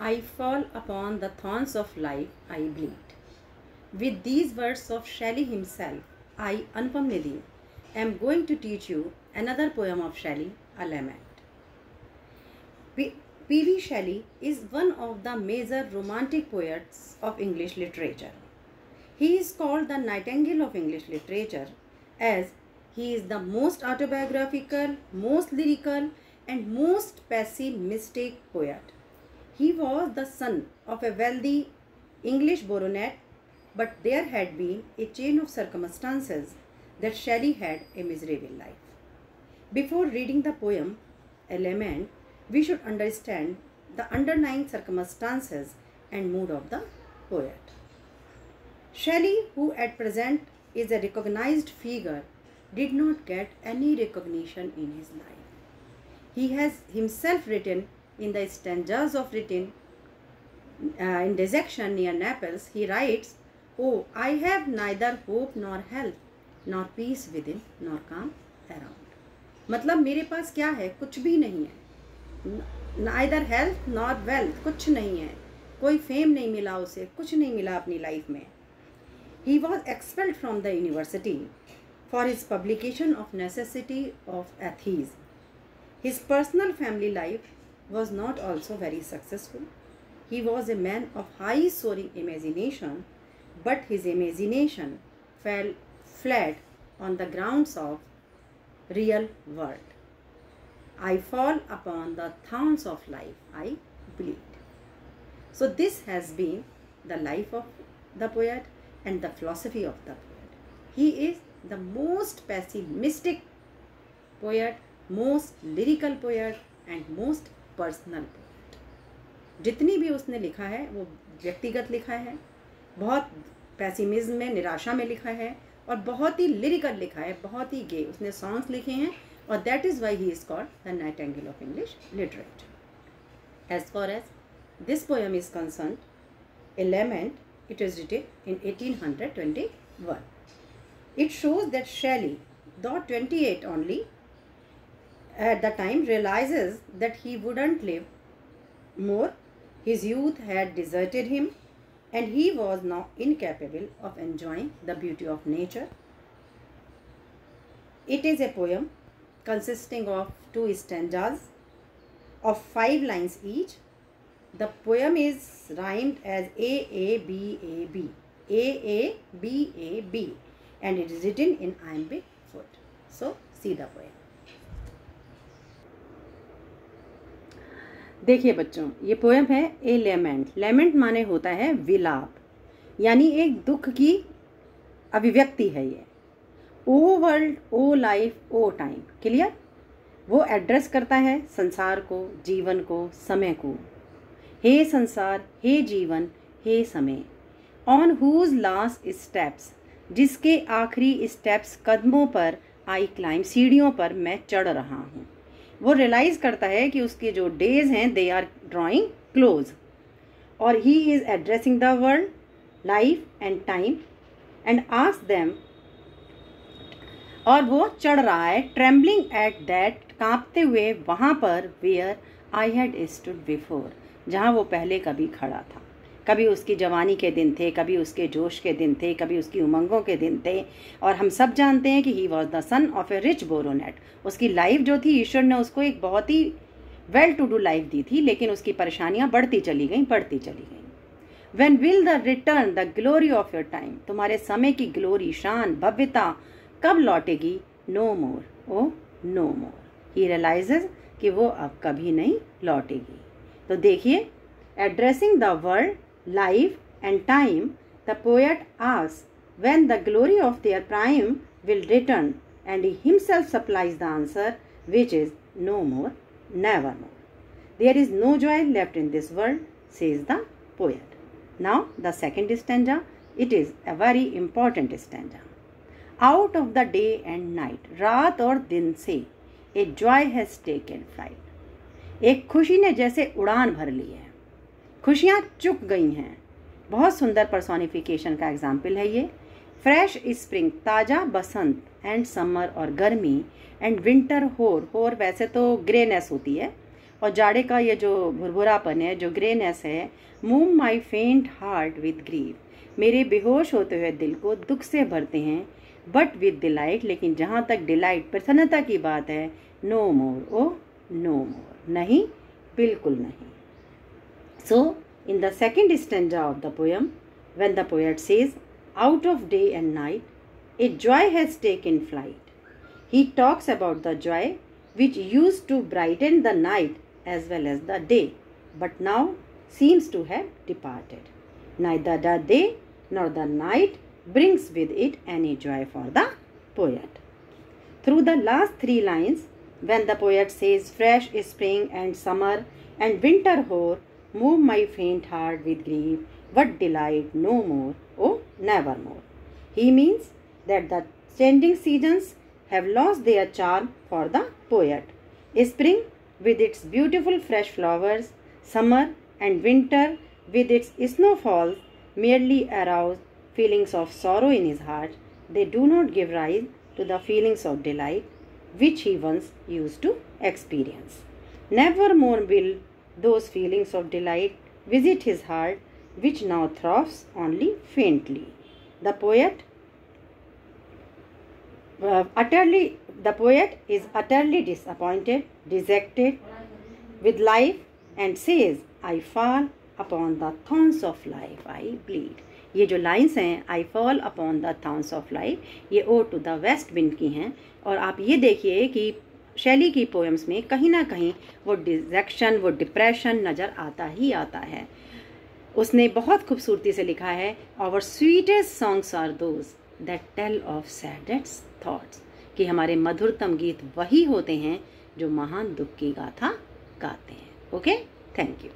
I fall upon the thorns of life, I bleed. With these words of Shelley himself, I, Anupam Nidhi, am going to teach you another poem of Shelley, A Lament. P.V. Shelley is one of the major romantic poets of English literature. He is called the Nightingale of English literature as he is the most autobiographical, most lyrical, and most pessimistic poet. He was the son of a wealthy English baronet, but there had been a chain of circumstances that Shelley had a miserable life. Before reading the poem, A Lament, we should understand the underlying circumstances and mood of the poet. Shelley, who at present is a recognized figure, did not get any recognition in his life. He has himself written in the stanzas of written in Dissection near Naples, he writes, "Oh, I have neither hope nor health, nor peace within, nor calm around." मतलब मेरे पास क्या है? कुछ भी नहीं है. Neither health nor wealth, कुछ नहीं है. कोई फेम नहीं मिला उसे, कुछ नहीं मिला अपनी लाइफ में. He was expelled from the university for his publication of Necessity of Athens. His personal family life was not also very successful. He was a man of high soaring imagination, but his imagination fell flat on the grounds of real world. I fall upon the thorns of life, I bleed. So this has been the life of the poet and the philosophy of the poet. He is the most pessimistic poet, most lyrical poet and most personal poet. जितनी भी उसने लिखा है वो व्यक्तिगत लिखा है, बहुत पैसिमिज्म में, निराशा में लिखा है और बहुत ही लिरिकल लिखा है, बहुत ही गे उसने सॉन्ग्स लिखे हैं और that is why he is called the nightingale of English literature. As far as this poem is concerned, a lament, it is written in 1821. It shows that Shelley, though 28 only, at the time realizes that he wouldn't live more. His youth had deserted him and he was now incapable of enjoying the beauty of nature. It is a poem consisting of 2 stanzas of 5 lines each. The poem is rhymed as A-A-B-A-B, A-A-B-A-B, and it is written in iambic foot. So, see the poem. देखिए बच्चों, ये poem है ए लेमेंट. लेमेंट माने होता है विलाप, यानी एक दुख की अभिव्यक्ति है ये. ओ वर्ल्ड, ओ लाइफ, ओ टाइम. क्लियर? वो एड्रेस करता है संसार को, जीवन को, समय को. हे संसार, हे जीवन, हे समय. ऑन हुज लास्ट स्टेप्स, जिसके आखिरी स्टेप्स कदमों पर आई क्लाइम, सीढ़ियों पर मैं चढ़ रहा हूँ. वो रियलाइज करता है कि उसके जो डेज हैं दे आर ड्रॉइंग क्लोज और he is addressing the world, life and time and ask them. और वो चढ़ रहा है ट्रेम्बलिंग एट दैट, कांपते हुए वहाँ पर, where I had stood before, जहाँ वो पहले कभी खड़ा था. कभी उसकी जवानी के दिन थे, कभी उसके जोश के दिन थे, कभी उसकी उमंगों के दिन थे. और हम सब जानते हैं कि he was the son of a rich baronet. उसकी लाइफ जो थी, ईश्वर ने उसको एक बहुत ही वेल टू डू लाइफ दी थी, लेकिन उसकी परेशानियाँ बढ़ती चली गईं, बढ़ती चली गईं. When will the return the glory of your time, तुम्हारे समय की ग्लोरी, शान, भव्यता कब लौटेगी? नो मोर, ओ नो मोर. ही रियलाइजेज कि वो अब कभी नहीं लौटेगी. तो देखिए, addressing the world, life and time, the poet asks when the glory of their prime will return, and he himself supplies the answer, which is no more, never more. There is no joy left in this world, says the poet. Now the second stanza, it is a very important stanza. Out of the day and night, रात और दिन से, a joy has taken flight. एक खुशी ने जैसे उड़ान भर ली है, खुशियाँ चुक गई हैं. बहुत सुंदर पर्सोनिफिकेशन का एग्जाम्पल है ये. फ्रेश स्प्रिंग, ताज़ा बसंत, एंड समर और गर्मी, एंड विंटर होर. होर वैसे तो ग्रेनेस होती है, और जाड़े का ये जो भुरभुरापन है, जो ग्रेनेस है, मूव माई फेंट हार्ट विद ग्रीफ, मेरे बेहोश होते हुए दिल को दुख से भरते हैं, बट विद डिलाइट, लेकिन जहाँ तक डिलाइट प्रसन्नता की बात है, नो मोर, ओ नो मोर, नहीं, बिल्कुल नहीं। So in the second stanza of the poem, when the poet says, out of day and night, a joy has taken flight. He talks about the joy which used to brighten the night as well as the day, but now seems to have departed. Neither the day nor the night brings with it any joy for the poet. Through the last three lines, when the poet says, fresh spring and summer and winter hoar, move my faint heart with grief, but delight no more, oh nevermore. He means that the changing seasons have lost their charm for the poet. Spring with its beautiful fresh flowers, summer and winter with its snowfalls merely arouse feelings of sorrow in his heart. They do not give rise to the feelings of delight which he once used to experience. Never more will those feelings of delight visit his heart, which now throbs only faintly. The poet is utterly disappointed, dejected with life, and says, I fall upon the thorns of life, I bleed. ये जो lines हैं, I fall upon the thorns of life, ये Ode to the West Wind की हैं। और आप ये देखिए कि शैली की पोएम्स में कहीं ना कहीं वो डिजेक्शन, वो डिप्रेशन नज़र आता ही आता है। उसने बहुत खूबसूरती से लिखा है, our sweetest songs are those that tell of saddest thoughts, कि हमारे मधुरतम गीत वही होते हैं जो महान दुख की गाथा गाते हैं। Okay, thank you.